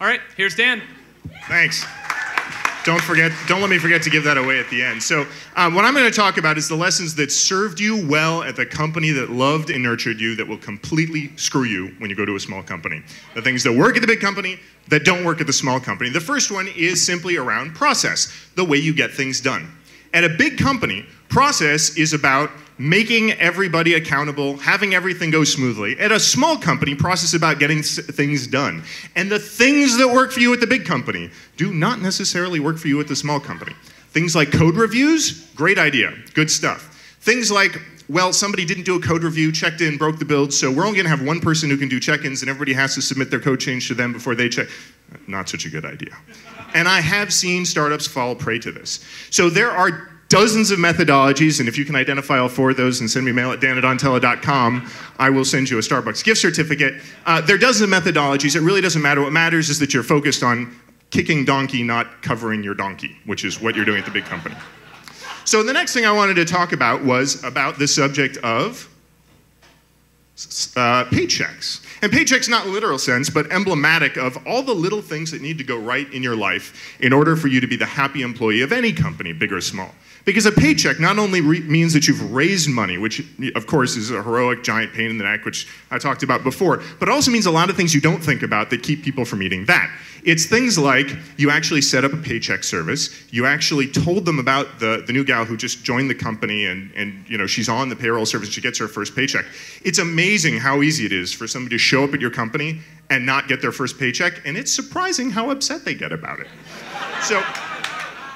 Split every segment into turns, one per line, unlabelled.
All right, here's Dan.
Thanks. Don't let me forget to give that away at the end. So what I'm going to talk about is the lessons that served you well at the company that loved and nurtured you that will completely screw you when you go to a small company. The things that work at the big company that don't work at the small company. The first one is simply around process, the way you get things done. At a big company, process is about making everybody accountable, having everything go smoothly. At a small company, process is about getting things done. And the things that work for you at the big company do not necessarily work for you at the small company. Things like code reviews, great idea, good stuff. Things like, well, somebody didn't do a code review, checked in, broke the build, so we're only gonna have one person who can do check-ins and everybody has to submit their code change to them before they check. Not such a good idea. And I have seen startups fall prey to this. So there are dozens of methodologies, and if you can identify all 4 of those and send me mail at dan@ontella.com, I will send you a Starbucks gift certificate. There are dozens of methodologies. It really doesn't matter. What matters is that you're focused on kicking donkey, not covering your donkey, which is what you're doing at the big company. So the next thing I wanted to talk about was about the subject of paychecks. And paychecks not in literal sense, but emblematic of all the little things that need to go right in your life in order for you to be the happy employee of any company, big or small. Because a paycheck not only means that you've raised money, which of course is a heroic giant pain in the neck, which I talked about before, but it also means a lot of things you don't think about that keep people from eating that. It's things like you actually set up a paycheck service, you actually told them about the new gal who just joined the company and you know, she's on the payroll service, she gets her first paycheck. It's amazing how easy it is for somebody to show up at your company and not get their first paycheck, and it's surprising how upset they get about it. So,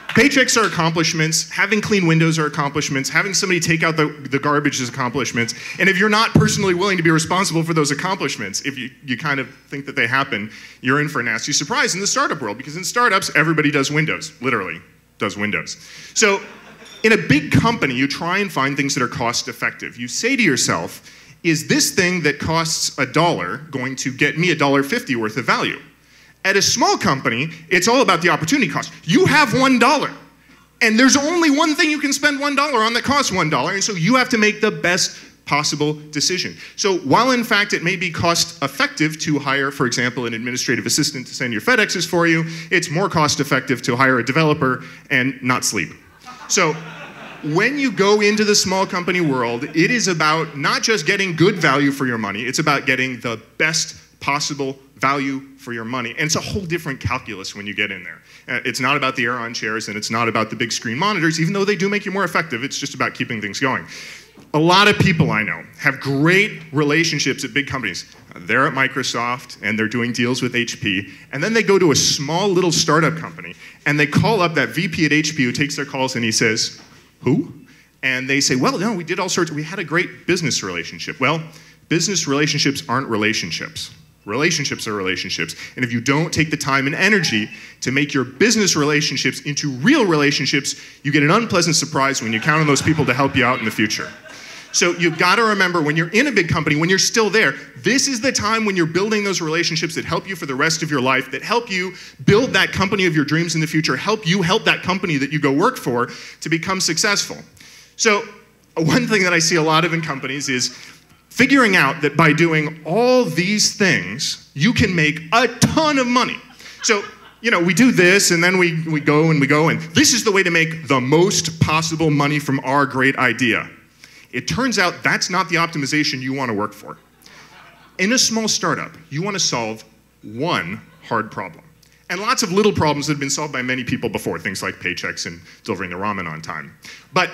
paychecks are accomplishments, having clean windows are accomplishments, having somebody take out the garbage is accomplishments, and if you're not personally willing to be responsible for those accomplishments, if you kind of think that they happen, you're in for a nasty surprise in the startup world, because in startups, everybody does Windows, literally does Windows. So in a big company, you try and find things that are cost effective. You say to yourself, is this thing that costs $1 going to get me $1.50 worth of value? At a small company, it's all about the opportunity cost. You have $1, and there's only one thing you can spend $1 on that costs $1, and so you have to make the best possible decision. So while in fact it may be cost effective to hire, for example, an administrative assistant to send your FedExes for you, it's more cost effective to hire a developer and not sleep. So when you go into the small company world, it is about not just getting good value for your money, it's about getting the best possible value for your money. And it's a whole different calculus when you get in there. It's not about the air-on chairs and it's not about the big screen monitors, even though they do make you more effective. It's just about keeping things going. A lot of people I know have great relationships at big companies. They're at Microsoft and they're doing deals with HP, and then they go to a small little startup company and they call up that VP at HP who takes their calls and he says, "Who?" And they say, "Well, no, we did all sorts, we had a great business relationship." Well, business relationships aren't relationships. Relationships are relationships. And if you don't take the time and energy to make your business relationships into real relationships, you get an unpleasant surprise when you count on those people to help you out in the future. So you've got to remember, when you're in a big company, when you're still there, this is the time when you're building those relationships that help you for the rest of your life, that help you build that company of your dreams in the future, help you help that company that you go work for to become successful. So one thing that I see a lot of in companies is figuring out that by doing all these things, you can make a ton of money. So, you know, we do this and then we go and this is the way to make the most possible money from our great idea. It turns out that's not the optimization you want to work for. In a small startup, you want to solve one hard problem. And lots of little problems that have been solved by many people before, things like paychecks and delivering the ramen on time. But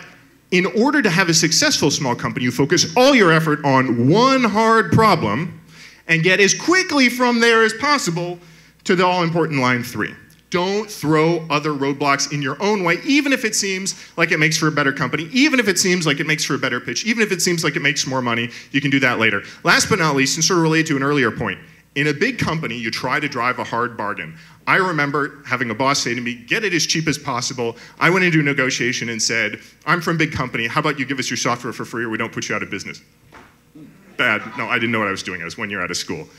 in order to have a successful small company, you focus all your effort on one hard problem and get as quickly from there as possible to the all-important line 3. Don't throw other roadblocks in your own way, even if it seems like it makes for a better company, even if it seems like it makes for a better pitch, even if it seems like it makes more money, you can do that later. Last but not least, and sort of related to an earlier point, in a big company, you try to drive a hard bargain. I remember having a boss say to me, "Get it as cheap as possible." I went into a negotiation and said, "I'm from a big company, how about you give us your software for free or we don't put you out of business?" Bad, no, I didn't know what I was doing. I was 1 year out of school.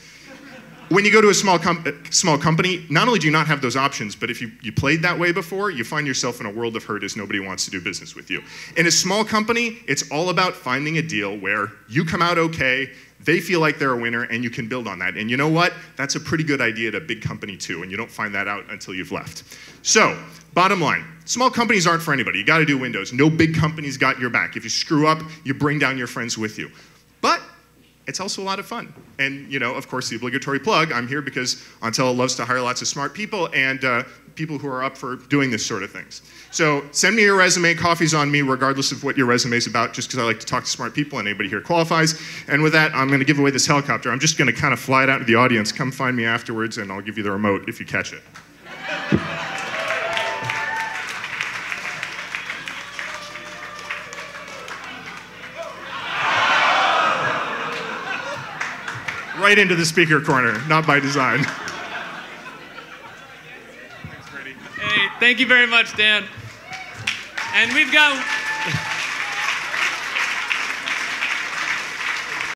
When you go to a small company, not only do you not have those options, but if you played that way before, you find yourself in a world of hurt as nobody wants to do business with you. In a small company, it's all about finding a deal where you come out okay, They feel like they're a winner, and you can build on that. And you know what? That's a pretty good idea at a big company too, and you don't find that out until you've left. So, bottom line, small companies aren't for anybody. You gotta do Windows. No big company's got your back. If you screw up, you bring down your friends with you. But it's also a lot of fun. And, you know, of course, the obligatory plug, I'm here because Ontella loves to hire lots of smart people and people who are up for doing this sort of things. So send me your resume. Coffee's on me, regardless of what your resume is about, just because I like to talk to smart people and anybody here qualifies. And with that, I'm going to give away this helicopter. I'm just going to kind of fly it out to the audience. Come find me afterwards, and I'll give you the remote if you catch it. Right into the speaker corner, not by design.
Thanks, Freddie. Hey, thank you very much, Dan. And we've got